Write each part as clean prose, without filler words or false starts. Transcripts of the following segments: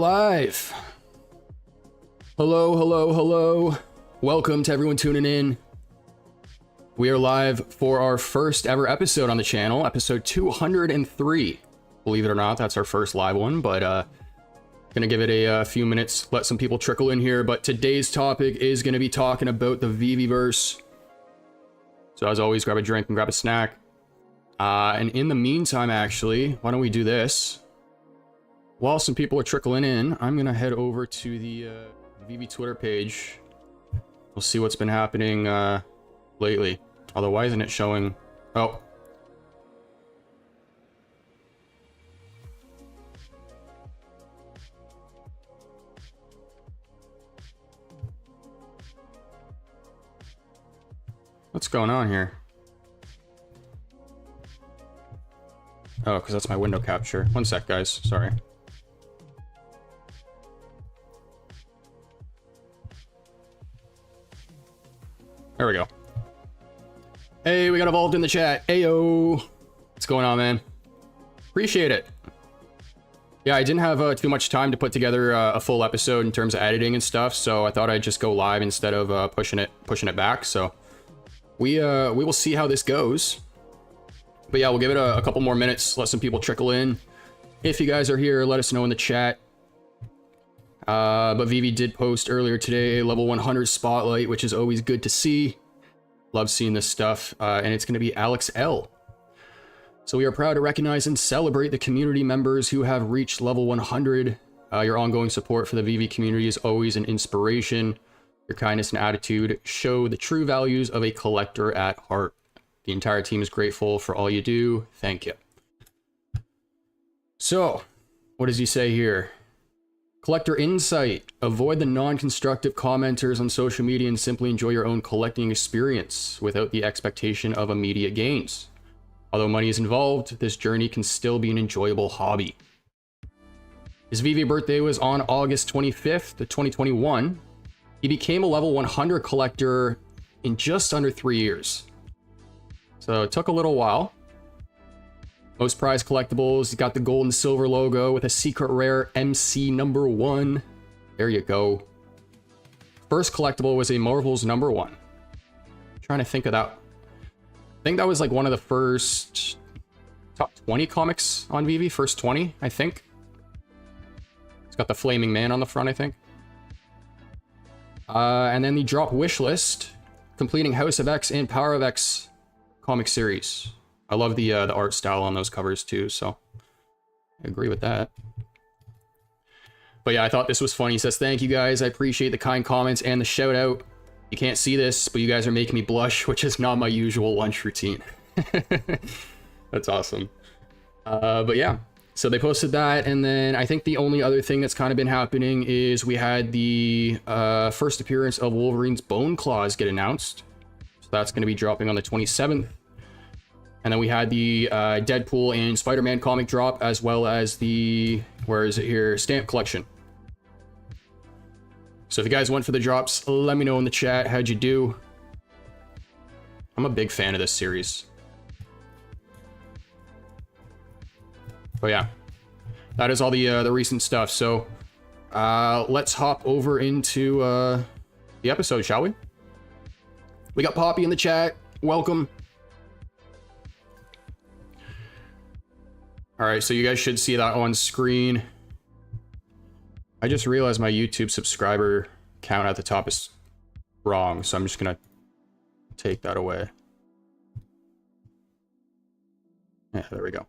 live. Hello, hello, hello. Welcome to everyone tuning in. We are live for our first ever episode on the channel, episode 203. Believe it or not, that's our first live one, but gonna give it a few minutes, let some people trickle in here. But today's topic is gonna be talking about the VeVe-verse. So as always, grab a drink and grab a snack. And in the meantime, actually, why don't we do this? While some people are trickling in, I'm gonna head over to the VeVe Twitter page. We'll see what's been happening lately. Although, why isn't it showing? Oh. What's going on here? Oh, because that's my window capture. One sec, guys. Sorry. There we go. Hey, we got evolved in the chat. Ayo. What's going on, man? Appreciate it. Yeah, I didn't have too much time to put together a full episode in terms of editing and stuff, so I thought I'd just go live instead of pushing it back. So we will see how this goes. But yeah, we'll give it a couple more minutes, let some people trickle in. If you guys are here, let us know in the chat. But VeVe did post earlier today a level 100 spotlight, which is always good to see. Love seeing this stuff. And it's going to be 𝗖𝗵𝗵𝗏. So we are proud to recognize and celebrate the community members who have reached level 100. Your ongoing support for the VeVe community is always an inspiration. Your kindness and attitude show the true values of a collector at heart. The entire team is grateful for all you do. Thank you. So, what does he say here? Collector insight. Avoid the non-constructive commenters on social media and simply enjoy your own collecting experience without the expectation of immediate gains. Although money is involved, this journey can still be an enjoyable hobby. His VeVe birthday was on August 25th, 2021. He became a level 100 collector in just under 3 years. So it took a little while. Most prized collectibles, he's got the gold and silver logo with a secret rare MC #1. There you go. First collectible was a Marvel's #1. Trying to think of that. I think that was like one of the first top 20 comics on VeVe. First 20, I think. It's got the Flaming Man on the front, I think. And then the drop wish list, completing House of X and Power of X comic series. I love the art style on those covers too, so I agree with that. But yeah, I thought this was funny. He says, thank you guys. I appreciate the kind comments and the shout out. You can't see this, but you guys are making me blush, which is not my usual lunch routine. That's awesome. But yeah, so they posted that. And then I think the only other thing that's kind of been happening is we had the first appearance of Wolverine's Bone Claws get announced. So that's going to be dropping on the 27th. And then we had the Deadpool and Spider-Man comic drop, as well as the, where is it here, stamp collection. So if you guys went for the drops, let me know in the chat how'd you do. I'm a big fan of this series. But yeah, that is all the recent stuff. So let's hop over into the episode, shall we? We got Poppy in the chat. Welcome. All right, so you guys should see that on screen. I just realized my YouTube subscriber count at the top is wrong, so I'm just gonna take that away. Yeah, there we go.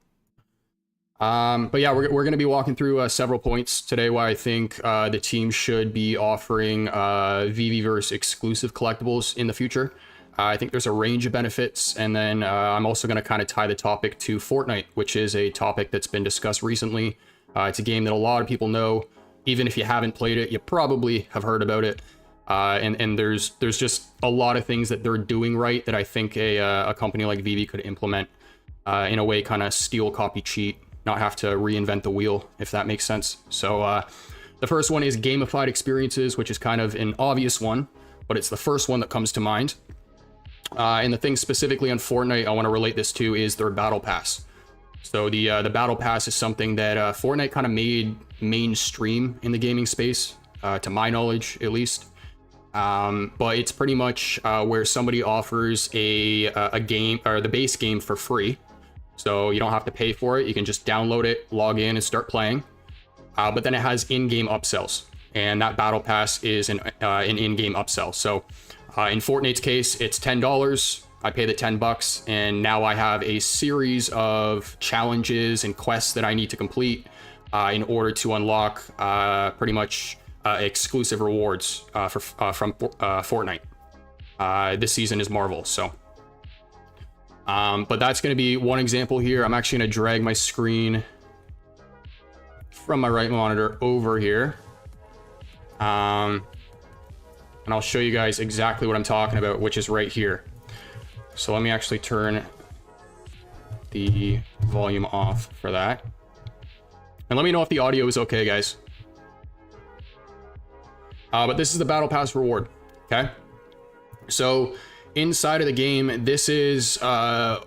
But yeah, we're gonna be walking through several points today why I think the team should be offering VeVe-verse exclusive collectibles in the future. I think there's a range of benefits, and then I'm also going to kind of tie the topic to Fortnite, which is a topic that's been discussed recently. It's a game that a lot of people know. Even if you haven't played it, you probably have heard about it. And there's just a lot of things that they're doing right that I think a company like VeVe could implement in a way, kind of steal, copy, cheat, not have to reinvent the wheel, if that makes sense. So the first one is gamified experiences, which is kind of an obvious one, but it's the first one that comes to mind. And the thing specifically on Fortnite I want to relate this to is their battle pass. So the battle pass is something that Fortnite kind of made mainstream in the gaming space, to my knowledge, at least. But it's pretty much where somebody offers a game, or the base game, for free. So you don't have to pay for it. You can just download it, log in, and start playing. But then it has in-game upsells, and that battle pass is an in-game upsell. So in Fortnite's case, it's $10. I pay the $10, and now I have a series of challenges and quests that I need to complete in order to unlock pretty much exclusive rewards from Fortnite. This season is Marvel, so. But that's going to be one example here. I'm actually going to drag my screen from my right monitor over here. And I'll show you guys exactly what I'm talking about, which is right here. So let me actually turn the volume off for that. And let me know if the audio is okay, guys. But this is the Battle Pass reward, okay? So inside of the game, this is, I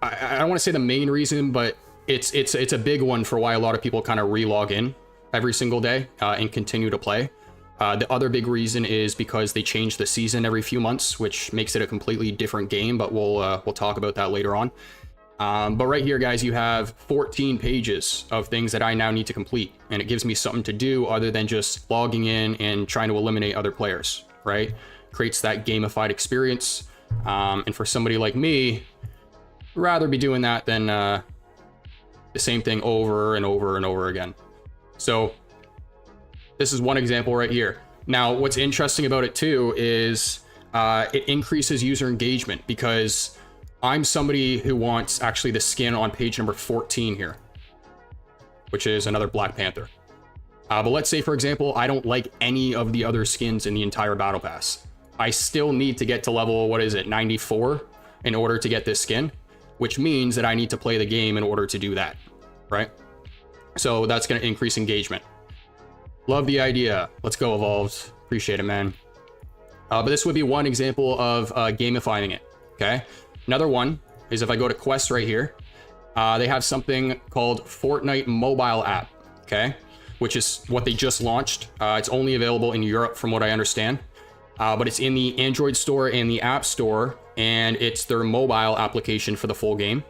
don't want to say the main reason, but it's a big one for why a lot of people kind of re-log in every single day and continue to play. The other big reason is because they change the season every few months, which makes it a completely different game, but we'll talk about that later on. But right here, guys, you have 14 pages of things that I now need to complete, and it gives me something to do other than just logging in and trying to eliminate other players, right? Creates that gamified experience. And for somebody like me, I'd rather be doing that than the same thing over and over and over again. So this is one example right here. Now, what's interesting about it too is it increases user engagement, because I'm somebody who wants actually the skin on page number 14 here, which is another Black Panther. But let's say, for example, I don't like any of the other skins in the entire Battle Pass. I still need to get to level, what is it, 94 in order to get this skin, which means that I need to play the game in order to do that, right? So that's going to increase engagement. Love the idea. Let's go, Evolved. Appreciate it, man. But this would be one example of gamifying it, okay? Another one is if I go to quests right here, they have something called Fortnite mobile app, okay? Which is what they just launched. It's only available in Europe from what I understand, but it's in the Android store and the App Store, and it's their mobile application for the full game.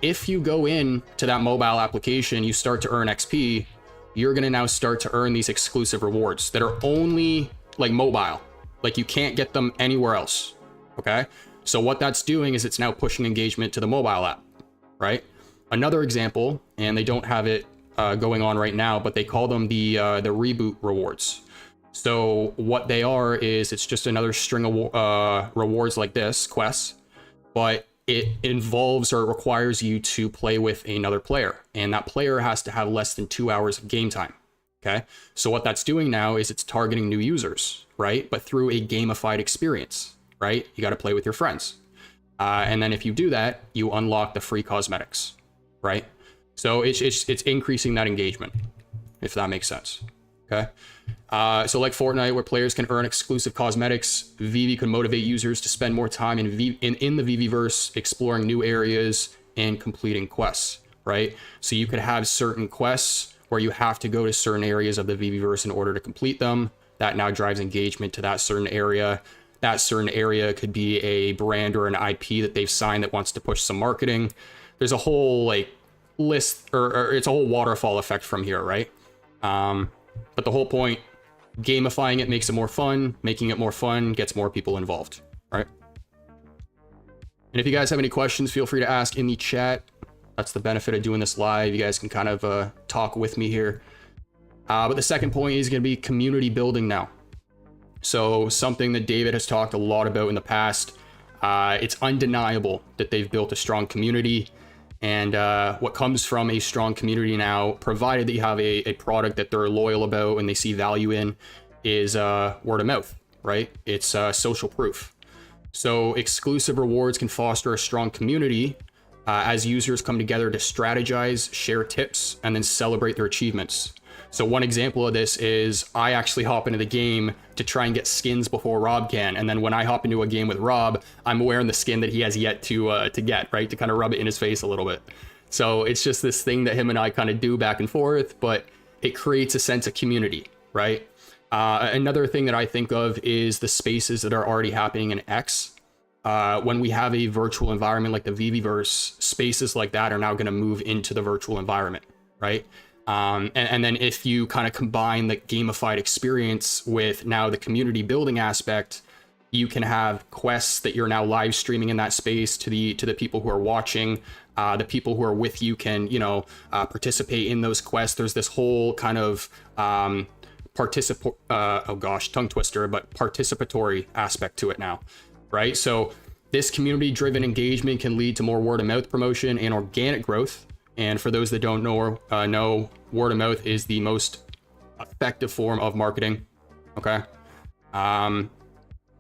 If you go in to that mobile application, you start to earn XP, you're gonna now start to earn these exclusive rewards that are only like mobile. Like you can't get them anywhere else, okay? So what that's doing is it's now pushing engagement to the mobile app, right? Another example, and they don't have it going on right now, but they call them the reboot rewards. So what they are is it's just another string of rewards like this, quests, but it involves or requires you to play with another player, and that player has to have less than 2 hours of game time, okay? So what that's doing now is it's targeting new users, right? But through a gamified experience, right? You got to play with your friends. And then if you do that, you unlock the free cosmetics, right? So it's increasing that engagement, if that makes sense, okay? So like Fortnite, where players can earn exclusive cosmetics, VeVe can motivate users to spend more time in the VeVe-verse, exploring new areas and completing quests, right? So you could have certain quests where you have to go to certain areas of the VeVe-verse in order to complete them. That now drives engagement to that certain area. That certain area could be a brand or an IP that they've signed that wants to push some marketing. There's a whole like list, or it's a whole waterfall effect from here, right? But the whole point, gamifying it makes it more fun. Making it more fun gets more people involved, right? And if you guys have any questions, feel free to ask in the chat. That's the benefit of doing this live. You guys can kind of talk with me here. But the second point is going to be community building now. So something that David has talked a lot about in the past. It's undeniable that they've built a strong community. And what comes from a strong community now, provided that you have a product that they're loyal about and they see value in, is word of mouth, right? It's social proof. So exclusive rewards can foster a strong community as users come together to strategize, share tips, and then celebrate their achievements. So one example of this is I actually hop into the game to try and get skins before Rob can. And then when I hop into a game with Rob, I'm wearing the skin that he has yet to get, right? To kind of rub it in his face a little bit. So it's just this thing that him and I kind of do back and forth, but it creates a sense of community, right? Another thing that I think of is the spaces that are already happening in X. When we have a virtual environment like the VeVe-verse, spaces like that are now going to move into the virtual environment, right? And then if you kind of combine the gamified experience with now the community building aspect, you can have quests that you're now live streaming in that space to the people who are watching. The people who are with you can, you know, participate in those quests. There's this whole kind of oh gosh, tongue twister, but participatory aspect to it now, right? So this community driven engagement can lead to more word of mouth promotion and organic growth. And for those that don't know, word of mouth is the most effective form of marketing. Okay.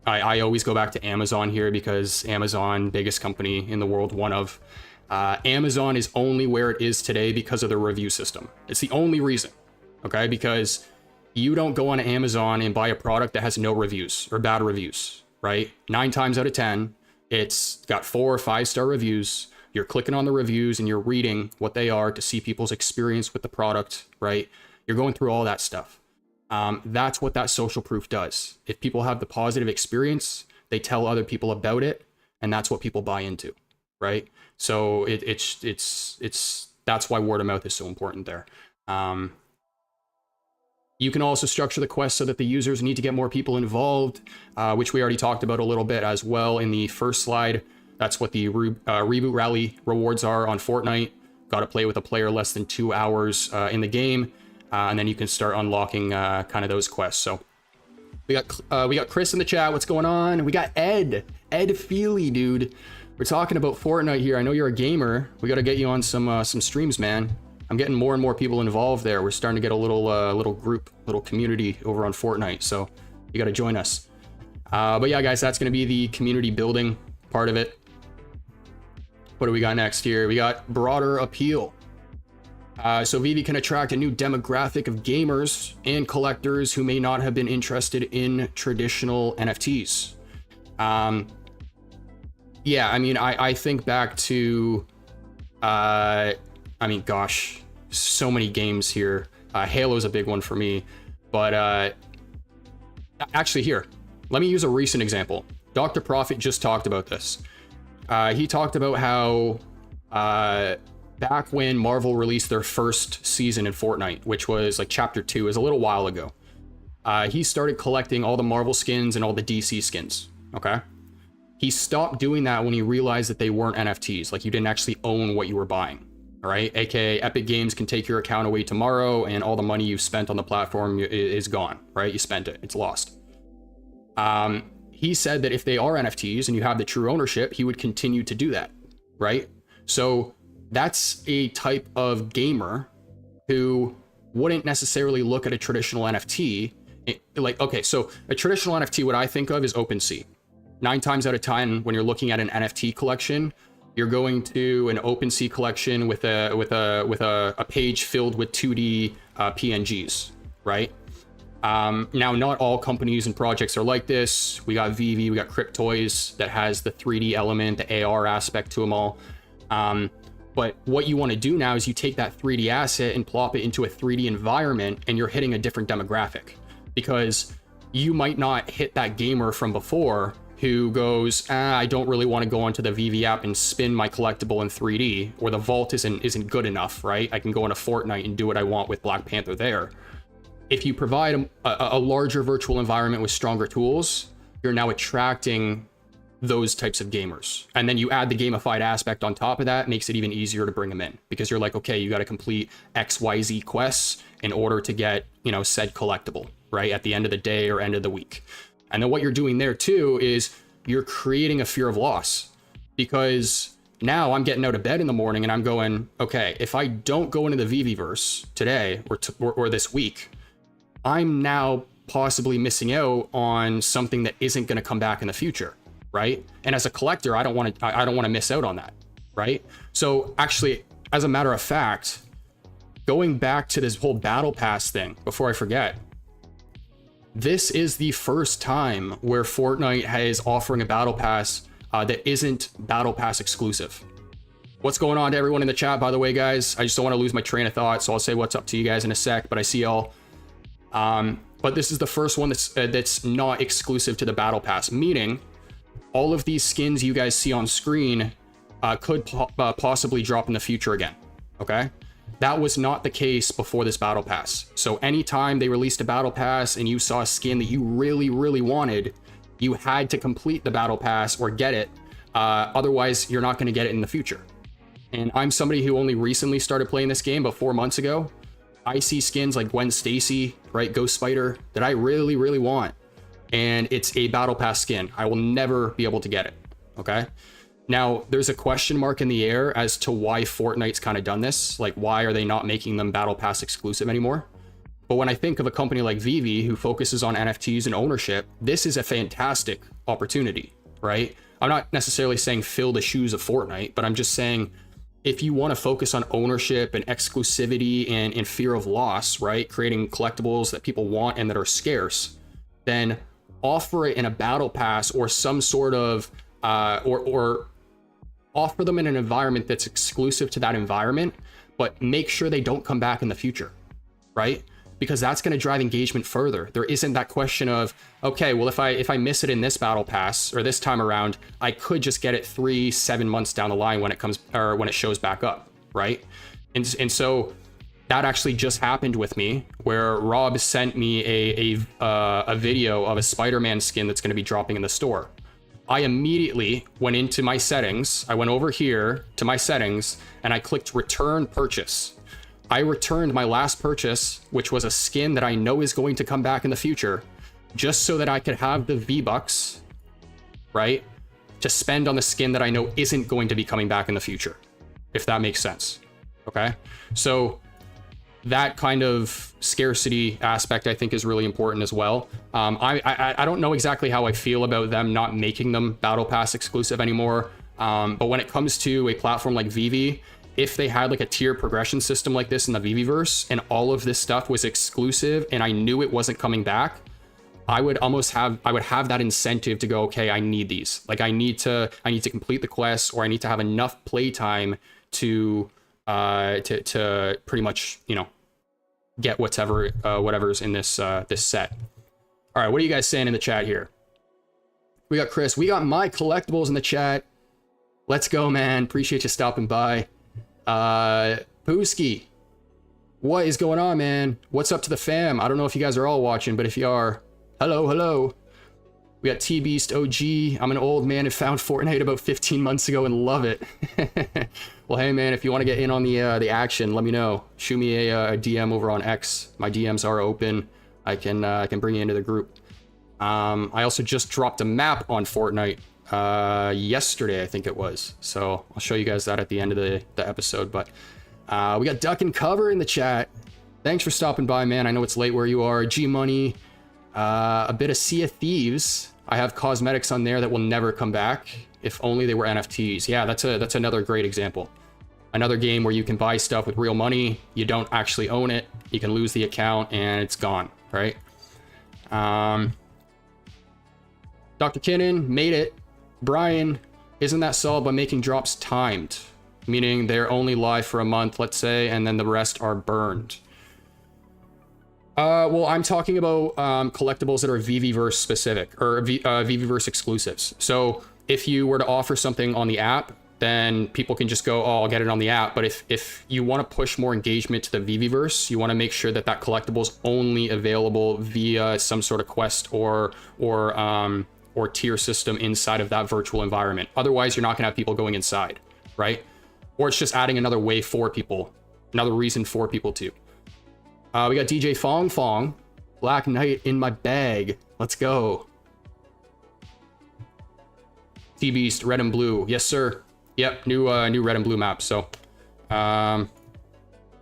I always go back to Amazon here because Amazon, biggest company in the world, one of. Amazon is only where it is today because of the review system. It's the only reason, okay? Because you don't go on Amazon and buy a product that has no reviews or bad reviews, right? 9 times out of 10, it's got 4 or 5 star reviews. You're clicking on the reviews and you're reading what they are to see people's experience with the product, right? You're going through all that stuff. That's what that social proof does. If people have the positive experience, they tell other people about it, and that's what people buy into, right? So that's why word of mouth is so important there. You can also structure the quest so that the users need to get more people involved, which we already talked about a little bit as well in the first slide. That's what the reboot rally rewards are on Fortnite. Got to play with a player less than 2 hours in the game, and then you can start unlocking kind of those quests. So we got Chris in the chat. What's going on? We got Ed Feely, dude. We're talking about Fortnite here. I know you're a gamer. We got to get you on some streams, man. I'm getting more and more people involved there. We're starting to get a little group, little community over on Fortnite. So you got to join us. But yeah, guys, that's going to be the community building part of it. What do we got next here? We got broader appeal. So VeVe can attract a new demographic of gamers and collectors who may not have been interested in traditional NFTs. Yeah, I mean, I think back to, I mean, gosh, so many games here. Halo's a big one for me, but actually here, let me use a recent example. Dr. Profit just talked about this. He talked about how back when Marvel released their first season in Fortnite, which was like chapter 2, is a little while ago. He started collecting all the Marvel skins and all the DC skins, okay? He stopped doing that when he realized that they weren't NFTs, like you didn't actually own what you were buying, all right? AKA Epic Games can take your account away tomorrow and all the money you've spent on the platform is gone, right? You spent it, it's lost. He said that if they are NFTs and you have the true ownership, he would continue to do that, right? So that's a type of gamer who wouldn't necessarily look at a traditional NFT. Like, okay, so a traditional NFT, what I think of is OpenSea. 9 times out of 10, when you're looking at an NFT collection, you're going to an OpenSea collection with a page filled with 2D PNGs, right? Now, not all companies and projects are like this. We got VeVe, we got Cryptoys that has the 3D element, the AR aspect to them all. But what you want to do now is you take that 3D asset and plop it into a 3D environment, and you're hitting a different demographic, because you might not hit that gamer from before who goes, I don't really want to go onto the VeVe app and spin my collectible in 3D, or the vault isn't good enough, right? I can go into Fortnite and do what I want with Black Panther there. If you provide a larger virtual environment with stronger tools, you're now attracting those types of gamers. And then you add the gamified aspect on top of that, makes it even easier to bring them in, because you're like, okay, you got to complete XYZ quests in order to get, you know, said collectible, right? At the end of the day or end of the week. And then what you're doing there too is you're creating a fear of loss, because now I'm getting out of bed in the morning and I'm going, okay, if I don't go into the VeVe-verse today or this week, I'm now possibly missing out on something that isn't going to come back in the future, right? And as a collector, I don't want to miss out on that, right? So actually, as a matter of fact, going back to this whole battle pass thing, before I forget, this is the first time where Fortnite is offering a battle pass that isn't battle pass exclusive. What's going on to everyone in the chat, by the way, guys? I just don't want to lose my train of thought, so I'll say what's up to you guys in a sec, but I see y'all. But this is the first one that's not exclusive to the Battle Pass, meaning all of these skins you guys see on screen could possibly drop in the future again, okay? That was not the case before this Battle Pass. So anytime they released a Battle Pass and you saw a skin that you really, really wanted, you had to complete the Battle Pass or get it. Otherwise, you're not going to get it in the future. And I'm somebody who only recently started playing this game, but 4 months ago. I see skins like Gwen Stacy, right, Ghost Spider, that I really, really want. And it's a Battle Pass skin. I will never be able to get it, okay? Now, there's a question mark in the air as to why Fortnite's kind of done this. Like, why are they not making them Battle Pass exclusive anymore? But when I think of a company like VeVe, who focuses on NFTs and ownership, this is a fantastic opportunity, right? I'm not necessarily saying fill the shoes of Fortnite, but I'm just saying, if you want to focus on ownership and exclusivity and fear of loss, right? Creating collectibles that people want and that are scarce, then offer it in a Battle Pass or some sort of, or offer them in an environment that's exclusive to that environment, but make sure they don't come back in the future, right? Because that's going to drive engagement further. There isn't that question of, okay, well, if I miss it in this Battle Pass or this time around, I could just get it 7 months down the line when it comes, or when it shows back up, right? And so that actually just happened with me, where Rob sent me a video of a Spider-Man skin that's going to be dropping in the store. I immediately went into my settings. I went over here to my settings and I clicked return purchase. I returned my last purchase, which was a skin that I know is going to come back in the future, just so that I could have the V-Bucks, right, to spend on the skin that I know isn't going to be coming back in the future, if that makes sense, okay? So that kind of scarcity aspect, I think, is really important as well. I don't know exactly how I feel about them not making them Battle Pass exclusive anymore, but when it comes to a platform like VeVe, if they had like a tier progression system like this in the VeVe-verse and all of this stuff was exclusive and I knew it wasn't coming back, I would have that incentive to go, okay, I need these. Like I need to complete the quests, or I need to have enough playtime to pretty much, you know, get whatever's in this this set. All right, what are you guys saying in the chat here? We got Chris. We got my collectibles in the chat. Let's go, man. Appreciate you stopping by. Pooski, what is going on, man? What's up to the fam? I don't know if you guys are all watching, but if you are, hello. We got 𝗕𝗵𝗔. I'm an old man who found Fortnite about 15 months ago and love it. Well, hey man, if you want to get in on the action, let me know. Shoot me a DM over on X. My DMs are open. I can bring you into the group. I also just dropped a map on Fortnite yesterday, I think it was. So I'll show you guys that at the end of the episode. But we got Duck and Cover in the chat. Thanks for stopping by, man. I know it's late where you are. G Money, a bit of Sea of Thieves. I have cosmetics on there that will never come back. If only they were NFTs. Yeah, that's another great example. Another game where you can buy stuff with real money. You don't actually own it. You can lose the account and it's gone, right? Dr. Kinnan made it. Brian, isn't that solved by making drops timed? Meaning they're only live for a month, let's say, and then the rest are burned. Well, I'm talking about collectibles that are VeVe-verse specific, or VeVe-verse exclusives. So if you were to offer something on the app, then people can just go, oh, I'll get it on the app. But if you want to push more engagement to the VeVe-verse, you want to make sure that that collectible is only available via some sort of quest or tier system inside of that virtual environment. Otherwise, you're not going to have people going inside, right? Or it's just adding another way for people, another reason for people to. We got DJ Fong Fong, Black Knight in my bag. Let's go. T-Beast, red and blue. Yes, sir. Yep, new red and blue map. So, I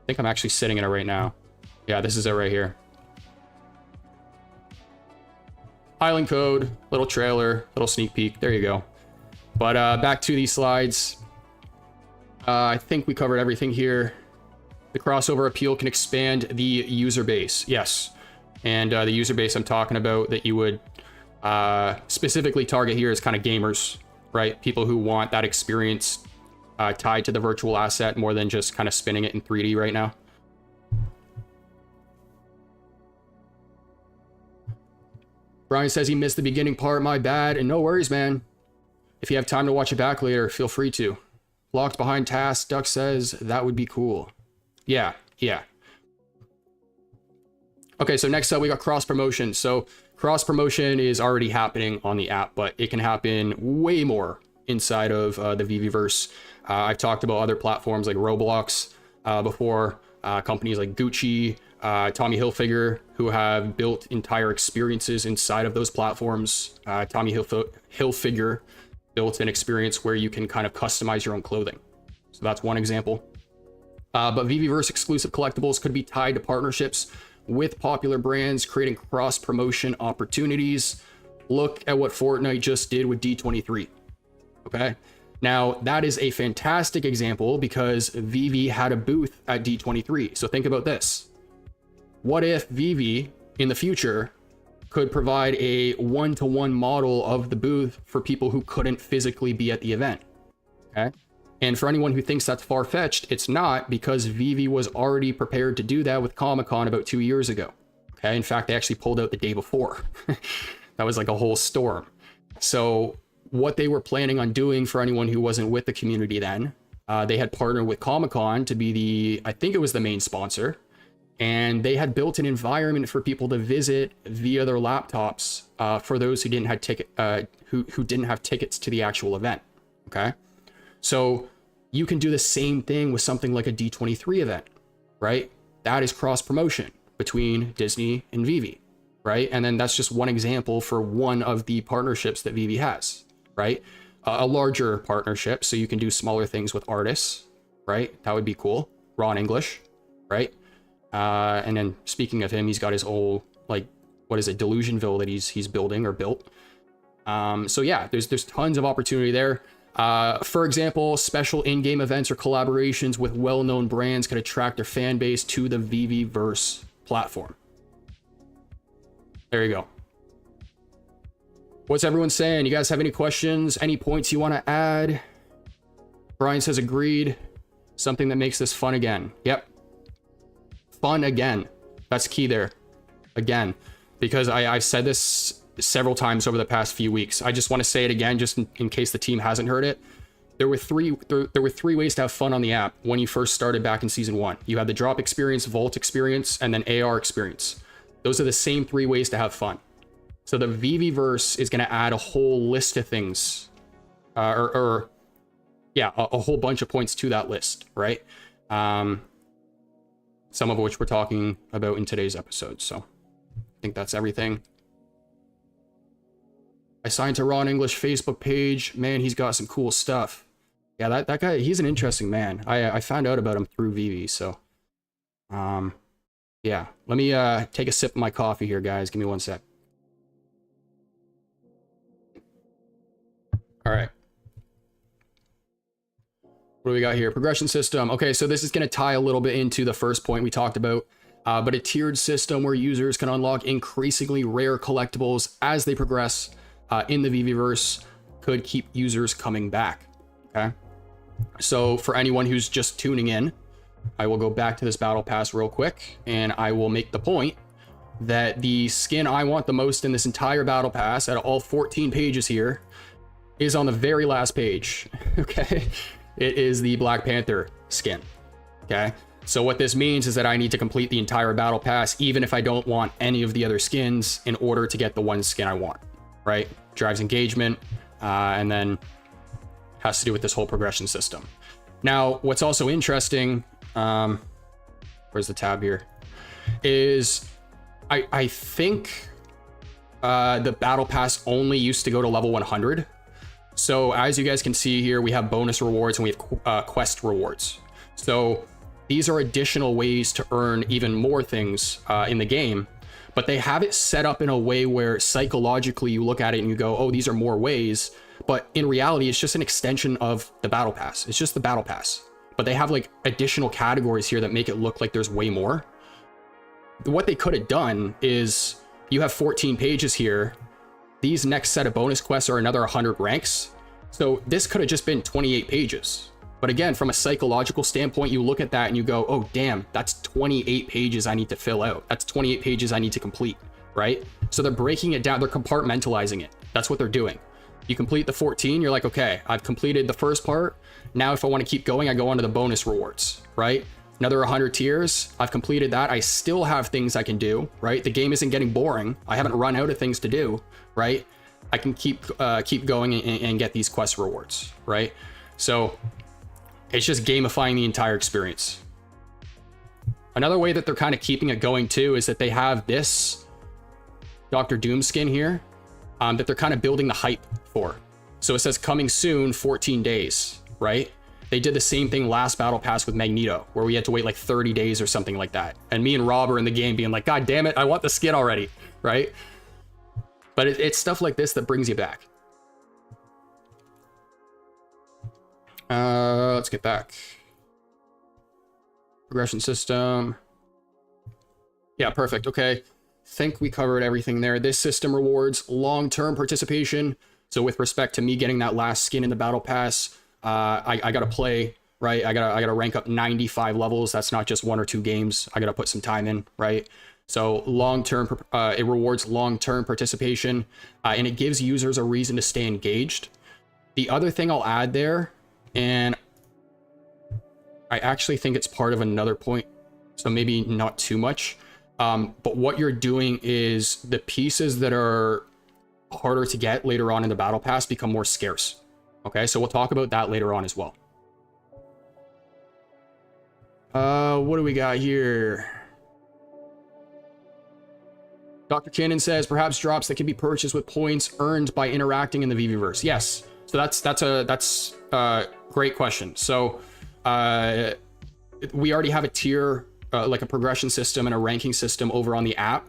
think I'm actually sitting in it right now. Yeah, this is it right here. Island code, little trailer, little sneak peek. There you go. But back to these slides. I think we covered everything here. The crossover appeal can expand the user base. Yes. And the user base I'm talking about that you would specifically target here is kind of gamers, right? People who want that experience tied to the virtual asset more than just kind of spinning it in 3D right now. Brian says he missed the beginning part, my bad, and no worries, man. If you have time to watch it back later, feel free to. Locked behind task, Duck says that would be cool. Yeah. Okay, so next up we got cross promotion. So cross promotion is already happening on the app, but it can happen way more inside of the VeVe-verse. I've talked about other platforms like Roblox before, companies like Gucci, 𝗕𝗵𝗵hish heç𝗲𝗵𝗵𝗿, who have built entire experiences inside of those platforms. 𝗕𝗵𝗵hish built an experience where you can kind of customize your own clothing. So that's one example. But VeVe-verse exclusive collectibles could be tied to partnerships with popular brands, creating cross-promotion opportunities. Look at what Fortnite just did with D23. Okay, now that is a fantastic example because VeVe had a booth at D23. So think about this. What if VeVe in the future could provide a one-to-one model of the booth for people who couldn't physically be at the event? Okay, and for anyone who thinks that's far-fetched, it's not, because VeVe was already prepared to do that with Comic-Con about 2 years ago. Okay, in fact, they actually pulled out the day before. That was like a whole storm. So what they were planning on doing, for anyone who wasn't with the community then, they had partnered with Comic-Con to be the, I think it was the main sponsor, and they had built an environment for people to visit via their laptops for those who didn't have who didn't have tickets to the actual event. Okay, so you can do the same thing with something like a D23 event, right? That is cross promotion between Disney and VeVe, right? And then that's just one example for one of the partnerships that VeVe has, right? A larger partnership, so you can do smaller things with artists, right? That would be cool. Ron English, right? And then speaking of him, he's got his old, like, what is it, Delusionville that he's building or built. So yeah, there's tons of opportunity there. For example, special in-game events or collaborations with well-known brands could attract their fan base to the VeVe-verse platform. There you go. What's everyone saying? You guys have any questions? Any points you want to add? Brian says agreed. Something that makes this fun again. Yep. Fun again. That's key there. Again. Because I've said this several times over the past few weeks. I just want to say it again, just in case the team hasn't heard it. There were three ways to have fun on the app when you first started back in season 1. You had the drop experience, vault experience, and then AR experience. Those are the same 3 ways to have fun. So the VeVe-verse is going to add a whole list of things, a whole bunch of points to that list, right? Some of which we're talking about in today's episode. So I think that's everything. I signed to Ron English Facebook page. Man, he's got some cool stuff. Yeah, that guy, he's an interesting man. I found out about him through VeVe, so yeah. Let me take a sip of my coffee here, guys. Give me one sec. All right. What do we got here? Progression system. Okay, so this is going to tie a little bit into the first point we talked about, but a tiered system where users can unlock increasingly rare collectibles as they progress in the VeVe-verse could keep users coming back. Okay, so for anyone who's just tuning in, I will go back to this battle pass real quick, and I will make the point that the skin I want the most in this entire battle pass, out of all 14 pages here, is on the very last page. Okay, it is the Black Panther skin. Okay, so what this means is that I need to complete the entire battle pass, even if I don't want any of the other skins, in order to get the one skin I want, right? Drives engagement, and then has to do with this whole progression system. Now, what's also interesting, where's the tab here, is I think the battle pass only used to go to level 100. So as you guys can see here, we have bonus rewards and we have quest rewards. So these are additional ways to earn even more things in the game, but they have it set up in a way where psychologically you look at it and you go, oh, these are more ways. But in reality, it's just an extension of the battle pass. It's just the battle pass, but they have like additional categories here that make it look like there's way more. What they could have done is, you have 14 pages here. These next set of bonus quests are another 100 ranks. So this could have just been 28 pages, But again, from a psychological standpoint, you look at that and you go, oh, damn, that's 28 pages I need to fill out. That's 28 pages I need to complete, right? So they're breaking it down. They're compartmentalizing it. That's what they're doing. You complete the 14, you're like, okay, I've completed the first part. Now, if I want to keep going, I go on to the bonus rewards, right? Another 100 tiers. I've completed that. I still have things I can do, right? The game isn't getting boring. I haven't run out of things to do, right? I can keep going and get these quest rewards, right? So it's just gamifying the entire experience. Another way that they're kind of keeping it going too is that they have this Dr. Doom skin here that they're kind of building the hype for. So it says coming soon, 14 days, right? They did the same thing last battle pass with Magneto, where we had to wait like 30 days or something like that. And me and Rob are in the game being like, God damn it, I want the skin already, right? But it's stuff like this that brings you back. Let's get back. Progression system. Yeah, perfect. Okay. Think we covered everything there. This system rewards long-term participation. So with respect to me getting that last skin in the battle pass, I gotta play, right? I gotta rank up 95 levels. That's not just 1 or 2 games. I gotta put some time in, right? So long-term, it rewards long-term participation, and it gives users a reason to stay engaged. The other thing I'll add there, and I actually think it's part of another point, so maybe not too much, but what you're doing is the pieces that are harder to get later on in the battle pass become more scarce. Okay, so we'll talk about that later on as well. What do we got here? Dr. Cannon says perhaps drops that can be purchased with points earned by interacting in the VeVe-verse. Yes, so that's a great question. So we already have a tier, like a progression system and a ranking system over on the app.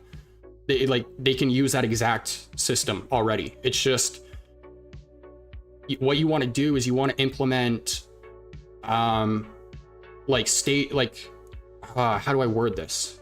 They can use that exact system already. It's just what you want to do is you want to implement how do I word this?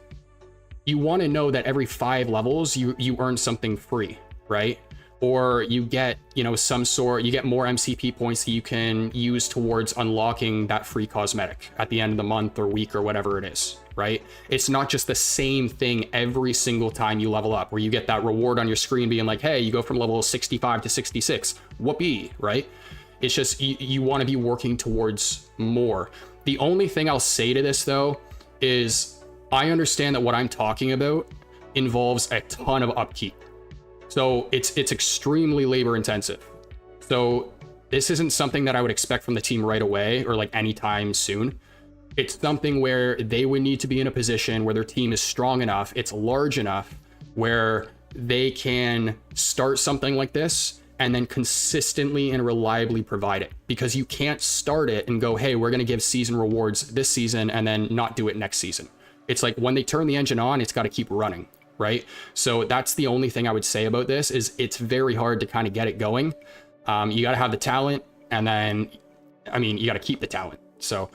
You want to know that every 5 levels you earn something free, right? Or you get, you know, you get more MCP points that you can use towards unlocking that free cosmetic at the end of the month or week or whatever it is, right? It's not just the same thing every single time you level up, where you get that reward on your screen being like, hey, you go from level 65 to 66, whoopee, right? It's just, you want to be working towards more. The only thing I'll say to this though, is I understand that what I'm talking about involves a ton of upkeep. So it's extremely labor intensive. So this isn't something that I would expect from the team right away or like anytime soon. It's something where they would need to be in a position where their team is strong enough, it's large enough, where they can start something like this and then consistently and reliably provide it. Because you can't start it and go, hey, we're gonna give season rewards this season and then not do it next season. It's like when they turn the engine on, it's gotta keep running, right? So that's the only thing I would say about this, is it's very hard to kind of get it going. You gotta have the talent, and then, I mean, you gotta keep the talent. So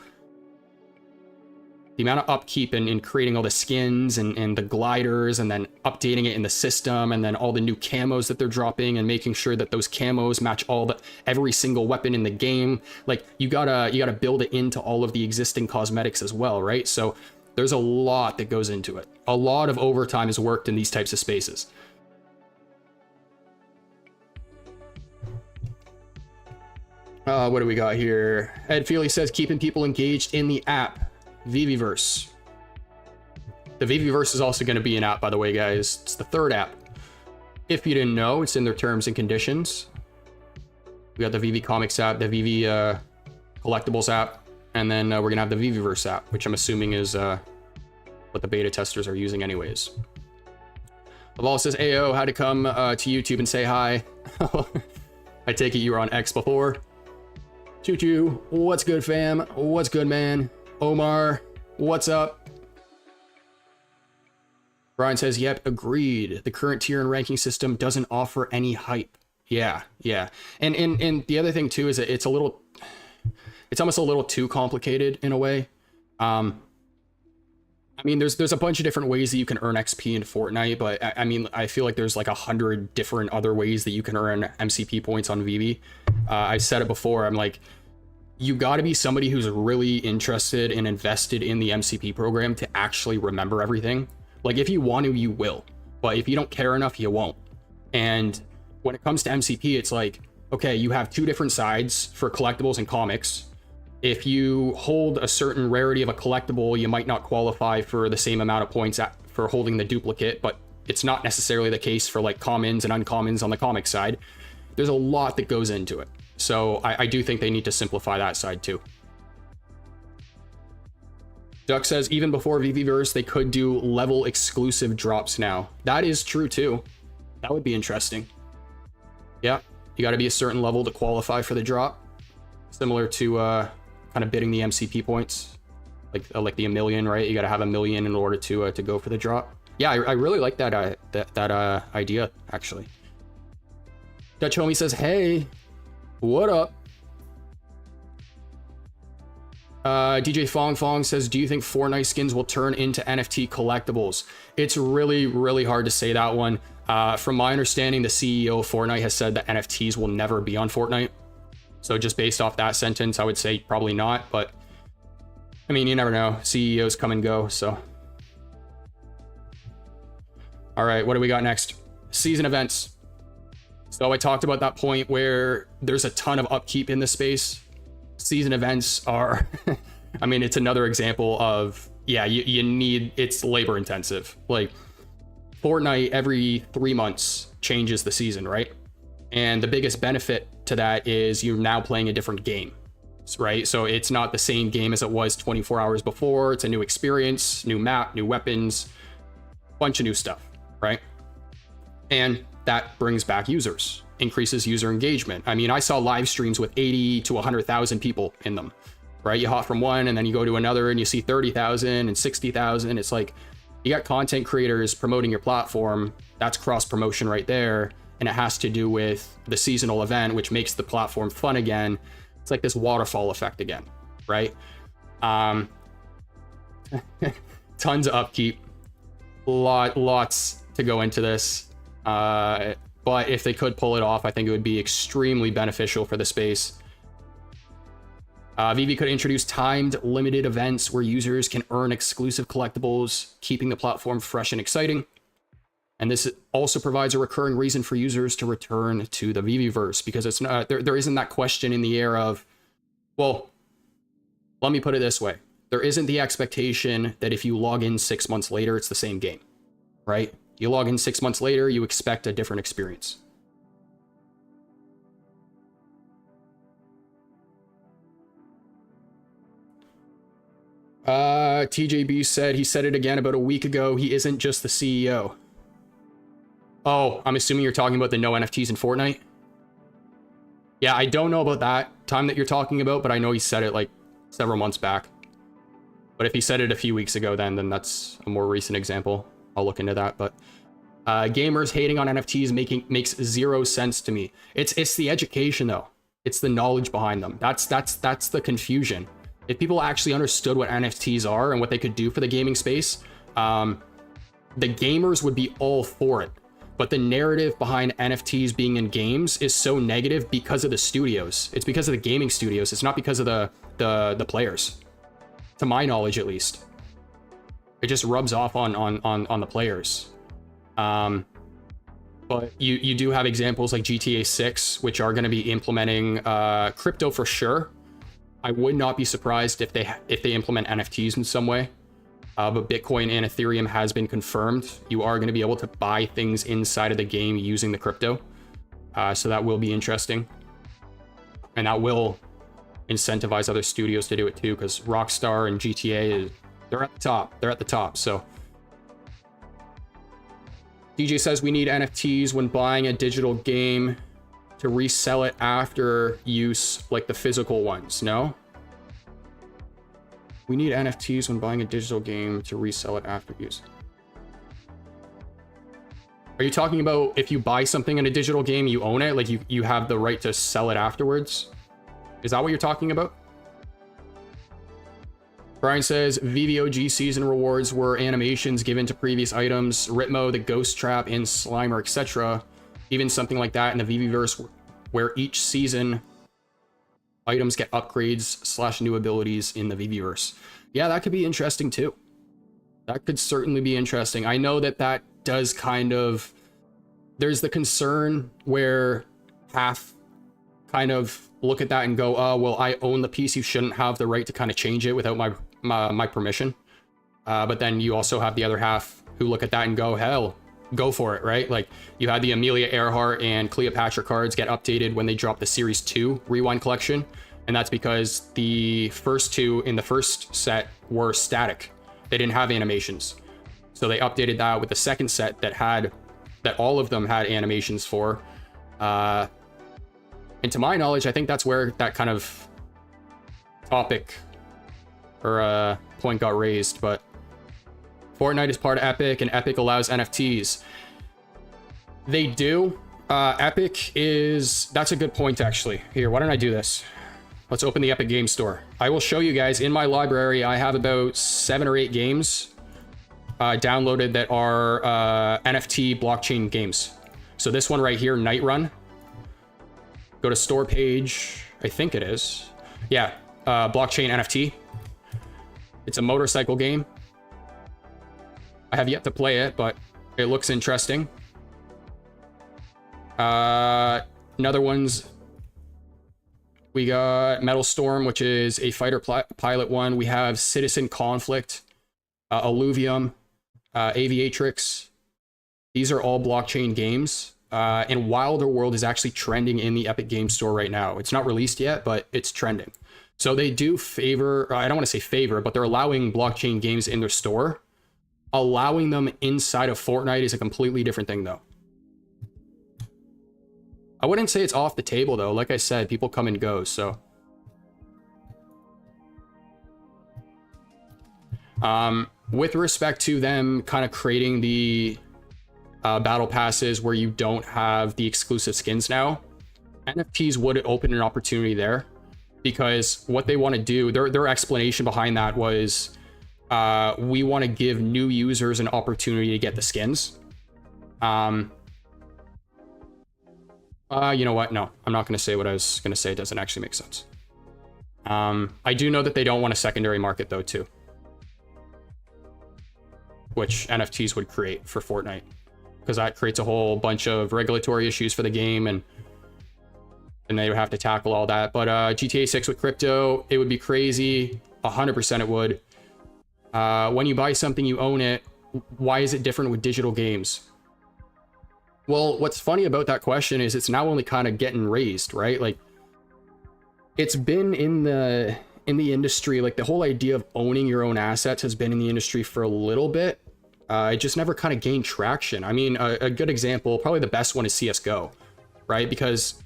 the amount of upkeep in creating all the skins and the gliders, and then updating it in the system, and then all the new camos that they're dropping, and making sure that those camos match every single weapon in the game. Like you gotta build it into all of the existing cosmetics as well, right? So there's a lot that goes into it. A lot of overtime is worked in these types of spaces. What do we got here? Ed Feely says keeping people engaged in the app. VeVe-verse. The VeVe-verse is also going to be an app, by the way, guys. It's the 3rd app. If you didn't know, it's in their terms and conditions. We got the VeVe Comics app, the VeVe Collectibles app, and then we're going to have the VeVe-verse app, which I'm assuming is what the beta testers are using anyways. Laval says, Ayo, had to come to YouTube and say hi. I take it you were on X before. Choo choo. What's good, fam? What's good, man? Omar, what's up? Brian says, yep, agreed. The current tier and ranking system doesn't offer any hype. Yeah. And the other thing too is that it's almost a little too complicated in a way. I mean, there's a bunch of different ways that you can earn XP in Fortnite, but I mean, I feel like there's like 100 different other ways that you can earn MCP points on VeVe. I've said it before. I'm like, you got to be somebody who's really interested and invested in the MCP program to actually remember everything. Like, if you want to, you will, but if you don't care enough, you won't. And when it comes to MCP, it's like, okay, you have two different sides for collectibles and comics. If you hold a certain rarity of a collectible, you might not qualify for the same amount of points for holding the duplicate, but it's not necessarily the case for like commons and uncommons on the comic side. There's a lot that goes into it. So I do think they need to simplify that side too. Duck says, even before VVVerse, they could do level exclusive drops now. That is true too. That would be interesting. Yeah, you got to be a certain level to qualify for the drop. Similar to kind of bidding the MCP points, like the 1 million, right? You got to have 1 million in order to go for the drop. Yeah, I really like that idea actually. Dutch Homie says, hey, what up? DJ Fong Fong says, do you think Fortnite skins will turn into NFT collectibles? It's really, really hard to say that one. From my understanding, the CEO of Fortnite has said that NFTs will never be on Fortnite. So just based off that sentence, I would say probably not. But I mean, you never know. CEOs come and go. So, all right, what do we got next? Season events. So I talked about that point where there's a ton of upkeep in the space. Season events are, I mean, it's another example of, yeah, you need, it's labor intensive. Like Fortnite every 3 months changes the season, right? And the biggest benefit to that is you're now playing a different game, right? So it's not the same game as it was 24 hours before. It's a new experience, new map, new weapons, bunch of new stuff, right? And that brings back users, increases user engagement. I mean, I saw live streams with 80 to 100,000 people in them, right? You hop from one and then you go to another and you see 30,000 and 60,000. It's like, you got content creators promoting your platform. That's cross promotion right there. And it has to do with the seasonal event, which makes the platform fun again. It's like this waterfall effect again, right? Tons of upkeep, lots to go into this. But if they could pull it off, I think it would be extremely beneficial for the space. VeVe could introduce timed, limited events where users can earn exclusive collectibles, keeping the platform fresh and exciting. And this also provides a recurring reason for users to return to the VVVerse, because it's not, there isn't that question in the air of, well, let me put it this way. There isn't the expectation that if you log in 6 months later, it's the same game, right? You log in 6 months later, you expect a different experience. TJB said, he said it again about a week ago. He isn't just the CEO. Oh, I'm assuming you're talking about the no NFTs in Fortnite. Yeah, I don't know about that time that you're talking about, but I know he said it like several months back. But if he said it a few weeks ago, then that's a more recent example. I'll look into that. But gamers hating on NFTs makes zero sense to me. It's the education though. It's the knowledge behind them. That's the confusion. If people actually understood what NFTs are and what they could do for the gaming space, the gamers would be all for it. But the narrative behind NFTs being in games is so negative because of the studios. It's because of the gaming studios. It's not because of the players, to my knowledge at least. It just rubs off on the players. But you do have examples like GTA 6, which are going to be implementing crypto for sure. I would not be surprised if they implement NFTs in some way. But Bitcoin and Ethereum has been confirmed. You are going to be able to buy things inside of the game using the crypto. So that will be interesting. And that will incentivize other studios to do it too, because Rockstar and GTA, they're at the top. They're at the top, so. DJ says we need NFTs when buying a digital game to resell it after use, like the physical ones, no? We need NFTs when buying a digital game to resell it after use. Are you talking about if you buy something in a digital game, you own it? Like you have the right to sell it afterwards? Is that what you're talking about? Brian says, VVOG season rewards were animations given to previous items, 𝗵𝗼, the Ghost Trap, and 𝗖𝗵𝗵, etc. Even something like that in the VVVerse where each season items get upgrades / new abilities in the VeVe-verse. Yeah, that could be interesting too. That could certainly be interesting. I know that that does kind of... There's the concern where half kind of look at that and go, oh, well, I own the piece. You shouldn't have the right to kind of change it without my permission. But then you also have the other half who look at that and go, hell, go for it, right? Like, you had the Amelia Earhart and Cleopatra cards get updated when they dropped the Series 2 Rewind Collection. And that's because the first two in the first set were static. They didn't have animations. So they updated that with the second set that all of them had animations for. And to my knowledge, I think that's where that kind of topic or point got raised. But Fortnite is part of Epic, and Epic allows NFTs. They do. Epic is... That's a good point, actually. Here, why don't I do this? Let's open the Epic Game Store. I will show you guys. In my library, I have about 7 or 8 games downloaded that are NFT blockchain games. So this one right here, Night Run. Go to store page. I think it is. Yeah, blockchain NFT. It's a motorcycle game. I have yet to play it, but it looks interesting. Another one's... We got Metal Storm, which is a fighter pilot one. We have Citizen Conflict, 𝗖𝗵𝗵, Aviatrix. These are all blockchain games. And Wilder World is actually trending in the Epic Game Store right now. It's not released yet, but it's trending. So they do favor, I don't want to say favor, but they're allowing blockchain games in their store. Allowing them inside of Fortnite is a completely different thing, though. I wouldn't say it's off the table, though. Like I said, people come and go, so... with respect to them kind of creating the battle passes where you don't have the exclusive skins now, NFTs would open an opportunity there. Because what they want to do, their explanation behind that was, we want to give new users an opportunity to get the skins. You know what? No, I'm not going to say what I was going to say. It doesn't actually make sense. I do know that they don't want a secondary market, though, too. Which NFTs would create for Fortnite. Because that creates a whole bunch of regulatory issues for the game, and they would have to tackle all that. But GTA 6 with crypto, it would be crazy. 100% it would. When you buy something, you own it. Why is it different with digital games? Well, what's funny about that question is it's now only kind of getting raised, right? Like, it's been in the industry, like the whole idea of owning your own assets has been in the industry for a little bit. It just never kind of gained traction. I mean, a good example, probably the best one is CSGO, right? Because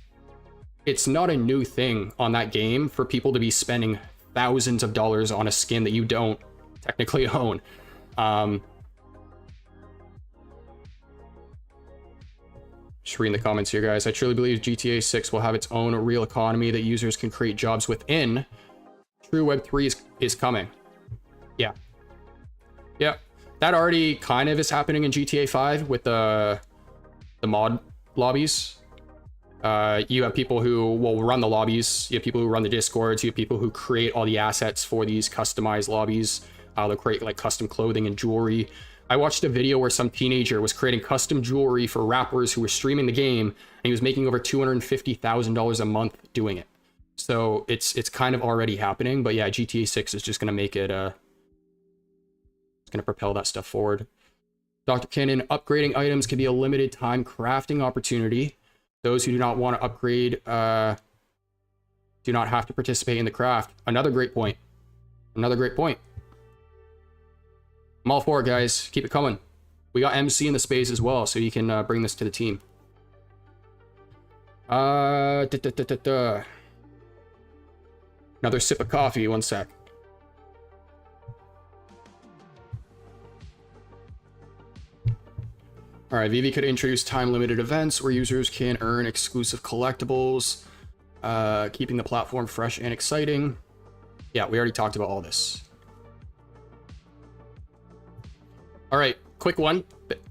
it's not a new thing on that game for people to be spending thousands of dollars on a skin that you don't technically own. Just reading the comments here, guys. I truly believe GTA 6 will have its own real economy that users can create jobs within. True Web 3 is coming. Yeah. Yeah. That already kind of is happening in GTA 5 with the mod lobbies. You have people who will run the lobbies. You have people who run the Discords. You have people who create all the assets for these customized lobbies. They'll create like custom clothing and jewelry. I watched a video where some teenager was creating custom jewelry for rappers who were streaming the game, and he was making over $250,000 a month doing it. So it's kind of already happening, but yeah, GTA 6 is just going to make it, it's going to propel that stuff forward. Dr. Cannon, upgrading items can be a limited time crafting opportunity. Those who do not want to upgrade do not have to participate in the craft. Another great point. Another great point. I'm all for it, guys. Keep it coming. We got MC in the space as well, so you can bring this to the team. Another sip of coffee, one sec. All right, VeVe could introduce time-limited events where users can earn exclusive collectibles, keeping the platform fresh and exciting. Yeah, we already talked about all this. All right, quick one.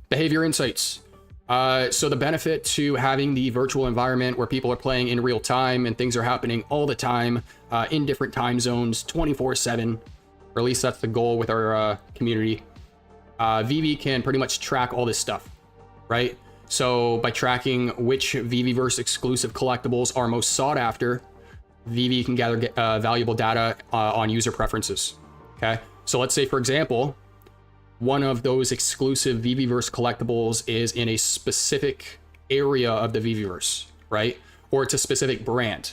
Behavior insights. So the benefit to having the virtual environment where people are playing in real time and things are happening all the time in different time zones, 24/7, or at least that's the goal with our community. VeVe can pretty much track all this stuff, right? So by tracking which VeVe-verse exclusive collectibles are most sought after, VeVe can gather valuable data on user preferences. Okay, so let's say, for example, one of those exclusive VeVe-verse collectibles is in a specific area of the VeVe-verse, right? Or it's a specific brand,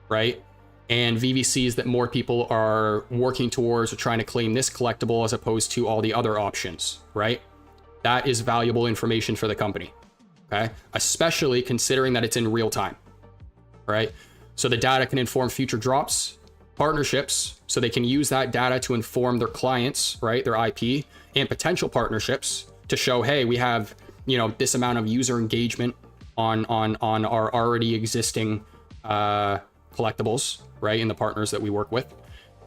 right? And VeVe sees that more people are working towards or trying to claim this collectible as opposed to all the other options, right? That is valuable information for the company, okay? Especially considering that it's in real time, right? So the data can inform future drops, partnerships, so they can use that data to inform their clients, right? Their IP, and potential partnerships to show, hey, we have, you know, this amount of user engagement on our already existing collectibles, right? And the partners that we work with.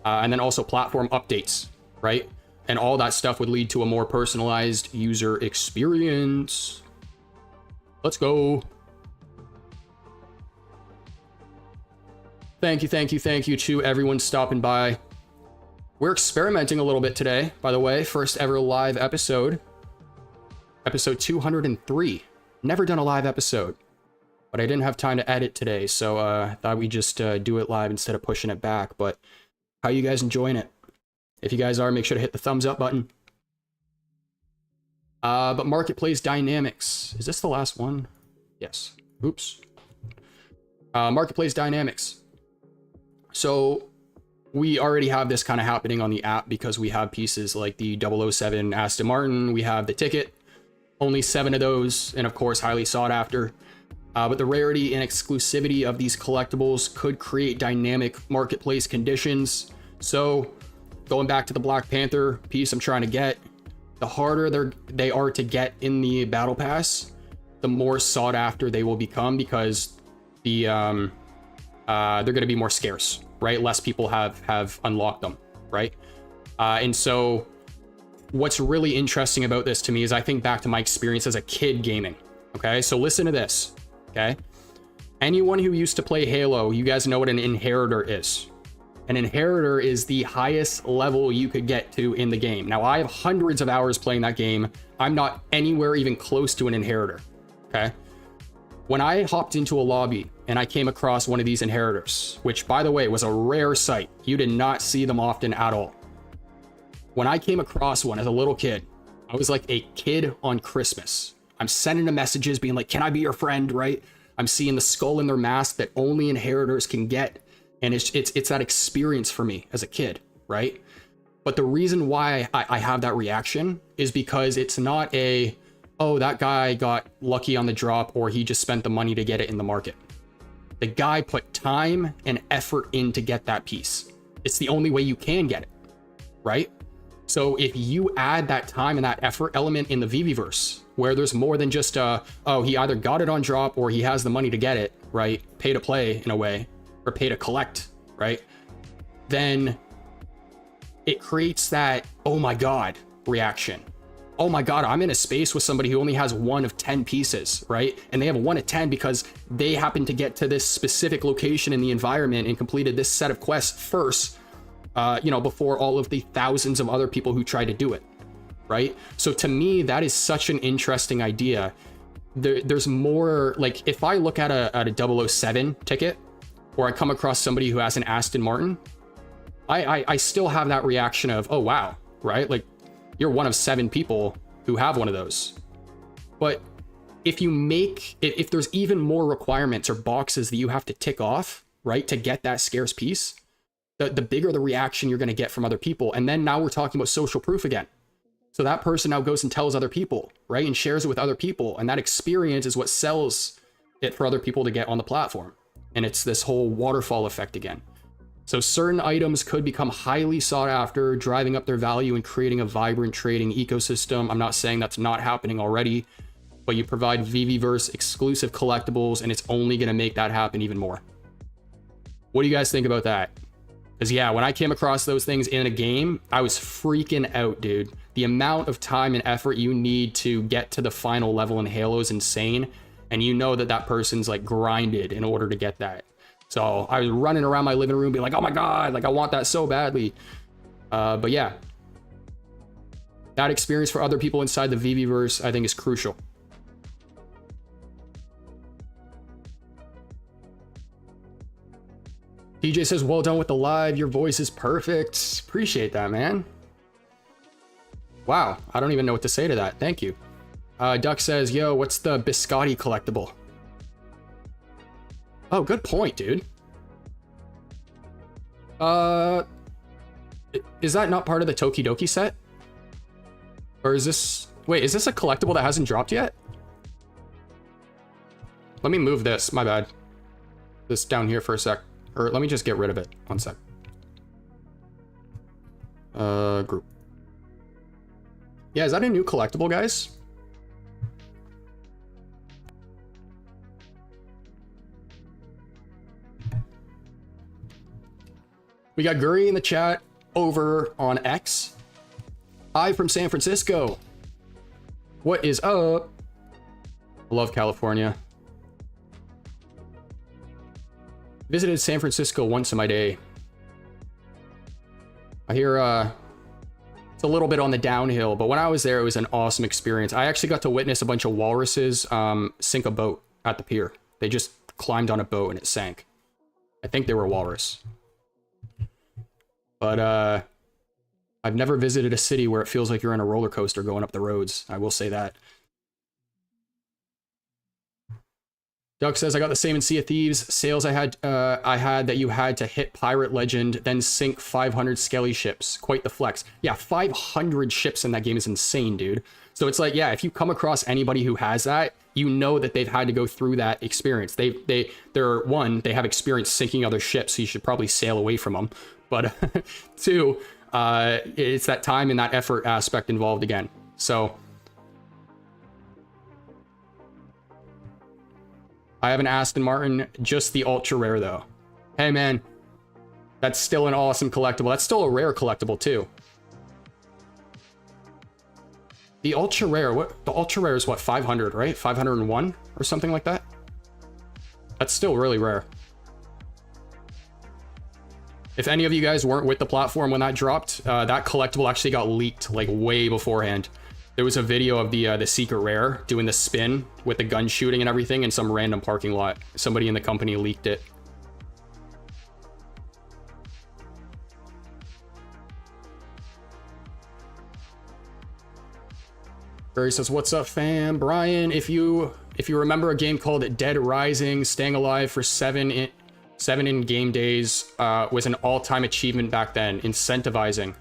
And then also platform updates, right? And all that stuff would lead to a more personalized user experience. Let's go. Thank you to everyone stopping by. We're experimenting a little bit today, by the way. First ever live episode. Episode 203. Never done a live episode, but I didn't have time to edit today, so I thought we'd just do it live instead of pushing it back. But how you guys enjoying it? If you guys are, make sure to hit the thumbs up button. But marketplace dynamics. Is this the last one? Yes. Oops. Marketplace dynamics. So we already have this kind of happening on the app because we have pieces like the 007 Aston Martin. We have the ticket. Only 7 of those, and of course, highly sought after. But the rarity and exclusivity of these collectibles could create dynamic marketplace conditions. So going back to the Black Panther piece I'm trying to get, the harder they are to get in the battle pass, the more sought after they will become because they're going to be more scarce, right? Less people have unlocked them, right? And so what's really interesting about this to me is I think back to my experience as a kid gaming. Okay, so listen to this. Okay, anyone who used to play Halo, you guys know what an inheritor is. An inheritor is the highest level you could get to in the game. Now, I have hundreds of hours playing that game. I'm not anywhere even close to an inheritor. Okay, when I hopped into a lobby and I came across one of these inheritors, which by the way was a rare sight, you did not see them often at all. When I came across one as a little kid, I was like a kid on Christmas. I'm sending them messages being like, can I be your friend, right? I'm seeing the skull in their mask that only inheritors can get. And it's that experience for me as a kid, right? But the reason why I have that reaction is because it's not oh, that guy got lucky on the drop or he just spent the money to get it in the market. The guy put time and effort in to get that piece. It's the only way you can get it, right? So if you add that time and that effort element in the VeVe-verse, where there's more than just oh, he either got it on drop or he has the money to get it, right? Pay to play in a way, or pay to collect, right? Then it creates that, oh my God, reaction. Oh my God, I'm in a space with somebody who only has 1 of 10 pieces, right? And they have 1 of 10 because they happen to get to this specific location in the environment and completed this set of quests first, before all of the thousands of other people who try to do it, right? So to me, that is such an interesting idea. There's more, like if I look at a 007 ticket, or I come across somebody who has an Aston Martin, I still have that reaction of, oh wow, right? Like you're 1 of 7 people who have one of those. But if there's even more requirements or boxes that you have to tick off, right, to get that scarce piece, the bigger the reaction you're going to get from other people. And then now we're talking about social proof again. So that person now goes and tells other people, right, and shares it with other people. And that experience is what sells it for other people to get on the platform. And it's this whole waterfall effect again. So certain items could become highly sought after, driving up their value and creating a vibrant trading ecosystem. I'm not saying that's not happening already, but you provide VeVe-verse exclusive collectibles and it's only going to make that happen even more. What do you guys think about that? Because yeah, when I came across those things in a game, I was freaking out, dude. The amount of time and effort you need to get to the final level in Halo is insane. And you know that that person's like grinded in order to get that. So I was running around my living room being like, oh my God, like I want that so badly. But yeah, that experience for other people inside the VeVe-verse, I think, is crucial. DJ says, well done with the live. Your voice is perfect. Appreciate that, man. Wow, I don't even know what to say to that. Thank you. Duck says, yo, what's the biscotti collectible? Oh, good point, dude. Is that not part of the Tokidoki set? Or is this... Wait, is this a collectible that hasn't dropped yet? Let me move this, my bad. This down here for a sec. Or let me just get rid of it. One sec. Group. Yeah, is that a new collectible, guys? We got Guri in the chat over on X. Hi from San Francisco. What is up? I love California. Visited San Francisco once in my day. I hear it's a little bit on the downhill, but when I was there, it was an awesome experience. I actually got to witness a bunch of walruses sink a boat at the pier. They just climbed on a boat and it sank. I think they were walrus. But I've never visited a city where it feels like you're in a roller coaster going up the roads. I will say that. Doug says, I got the same in Sea of Thieves. Sales I had that you had to hit Pirate Legend, then sink 500 skelly ships. Quite the flex. Yeah, 500 ships in that game is insane, dude. So it's like, yeah, if you come across anybody who has that, you know that they've had to go through that experience. They have experience sinking other ships, so you should probably sail away from them. But two, it's that time and that effort aspect involved again. So I have an Aston Martin, just the ultra rare though. Hey man, that's still an awesome collectible. That's still a rare collectible too. The ultra rare, the ultra rare is what, 500, right? 501 or something like that. That's still really rare. If any of you guys weren't with the platform when that dropped, that collectible actually got leaked like way beforehand. There was a video of the secret rare doing the spin with the gun shooting and everything in some random parking lot. Somebody in the company leaked it. Barry says, what's up, fam? Brian, if you remember a game called Dead Rising, staying alive for 7 in-game days was an all-time achievement back then, incentivizing.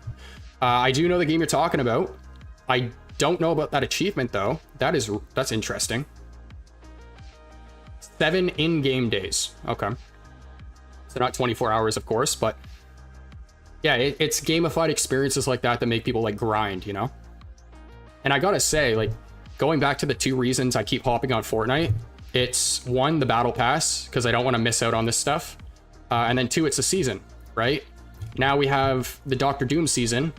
I do know the game you're talking about. I don't know about that achievement though. That's interesting. 7 in-game days. Okay. So not 24 hours, of course, but yeah, it's gamified experiences like that that make people like grind, you know? And I gotta say, like, going back to the 2 reasons I keep hopping on Fortnite, it's 1, the battle pass, because I don't want to miss out on this stuff. And then 2, it's a season, right? Now we have the Doctor Doom season,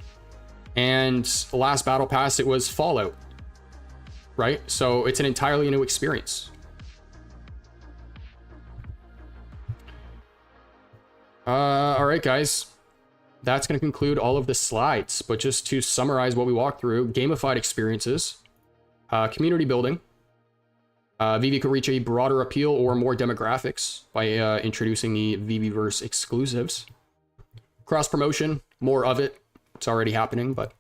and the last battle pass, it was Fallout, right? So it's an entirely new experience. All right, guys. That's going to conclude all of the slides. But just to summarize what we walked through, gamified experiences, community building, VeVe could reach a broader appeal or more demographics by introducing the VeVe-verse exclusives. Cross-promotion, more of it. It's already happening, but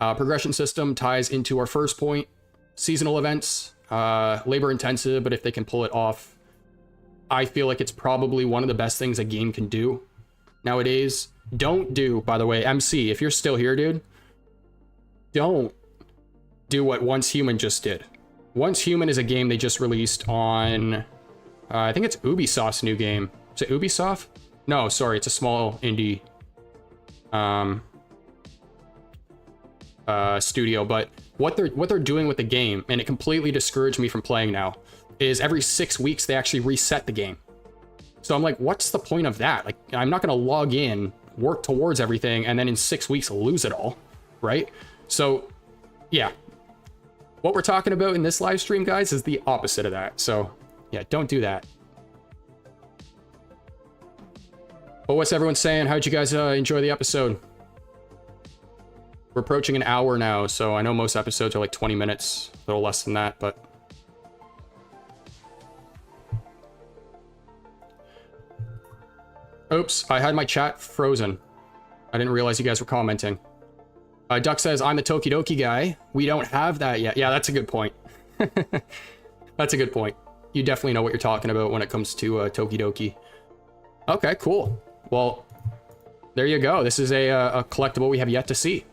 progression system ties into our first point. Seasonal events, labor-intensive, but if they can pull it off, I feel like it's probably one of the best things a game can do nowadays. Don't do, by the way, MC, if you're still here, dude, don't do what Once Human just did. Once Human is a game they just released on, I think it's Ubisoft's new game. Is it Ubisoft? No, sorry, it's a small indie studio. But what they're doing with the game, and it completely discouraged me from playing now, is every 6 weeks they actually reset the game. So I'm like, what's the point of that? Like, I'm not gonna log in, work towards everything, and then in 6 weeks lose it all, right? So, yeah. What we're talking about in this live stream, guys, is the opposite of that. So, yeah, don't do that. But what's everyone saying? How'd you guys enjoy the episode? We're approaching an hour now, so I know most episodes are like 20 minutes, a little less than that, but... Oops, I had my chat frozen. I didn't realize you guys were commenting. Duck says, I'm the Tokidoki guy. We don't have that yet. Yeah, that's a good point. That's a good point. You definitely know what you're talking about when it comes to Tokidoki. Okay, cool. Well, there you go. This is a collectible we have yet to see.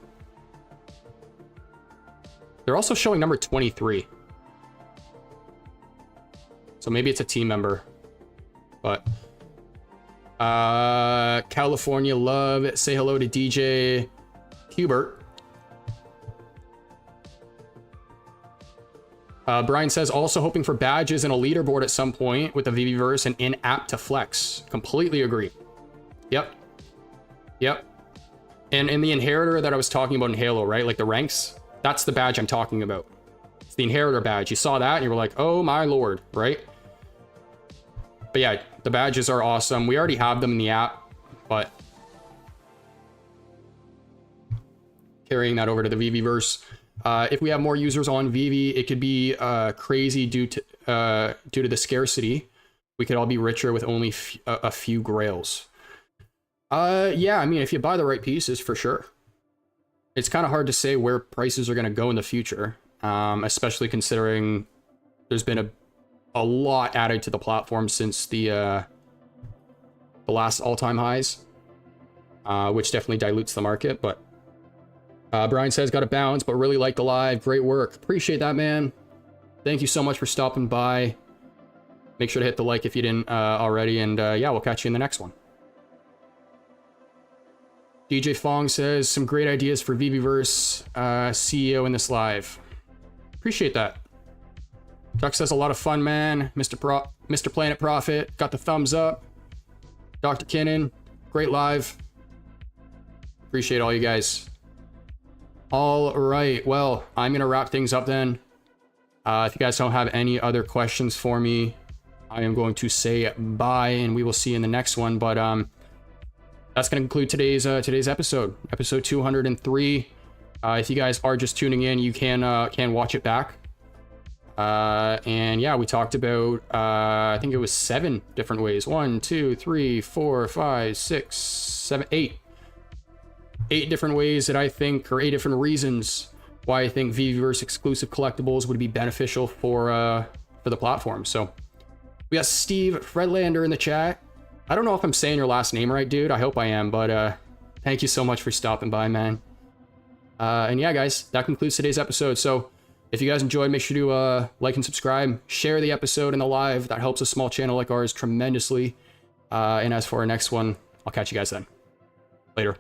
They're also showing number 23. So maybe it's a team member. But... California Love, say hello to DJ Hubert. Brian says, also hoping for badges and a leaderboard at some point with the VeVe-verse and in-app to flex. Completely agree. Yep. Yep. And in the Inheritor that I was talking about in Halo, right? Like the ranks, that's the badge I'm talking about. It's the Inheritor badge. You saw that and you were like, oh my lord, right? But yeah, the badges are awesome. We already have them in the app, but carrying that over to the VeVe-verse. If we have more users on VeVe, it could be crazy due to the scarcity. We could all be richer with only a few grails. Yeah, I mean, if you buy the right pieces, for sure. It's kind of hard to say where prices are going to go in the future, especially considering there's been a lot added to the platform since the last all-time highs, which definitely dilutes the market. But Brian says, got to bounce, but really like the live. Great work. Appreciate that, man. Thank you so much for stopping by. Make sure to hit the like if you didn't already, and yeah, we'll catch you in the next one. DJ Fong says, some great ideas for VeVe-verse CEO in this live. Appreciate that. Duck says, a lot of fun, man. Mr. Planet Prophet got the thumbs up. Dr. Kinnan, great live. Appreciate all you guys. All right, well, I'm gonna wrap things up then. If you guys don't have any other questions for me, I am going to say bye, and we will see you in the next one. But that's gonna conclude today's episode 203. If you guys are just tuning in, you can watch it back. And yeah, we talked about, I think it was 7 different ways. 1, 2, 3, 4, 5, 6, 7, 8. 8 different ways that I think, or 8 different reasons why I think VeVe-verse exclusive collectibles would be beneficial for the platform. So we got Steve Fredlander in the chat. I don't know if I'm saying your last name right, dude. I hope I am, but thank you so much for stopping by, man. And yeah, guys, that concludes today's episode. So if you guys enjoyed, make sure to like and subscribe, share the episode and the live. That helps a small channel like ours tremendously. And as for our next one, I'll catch you guys then. Later.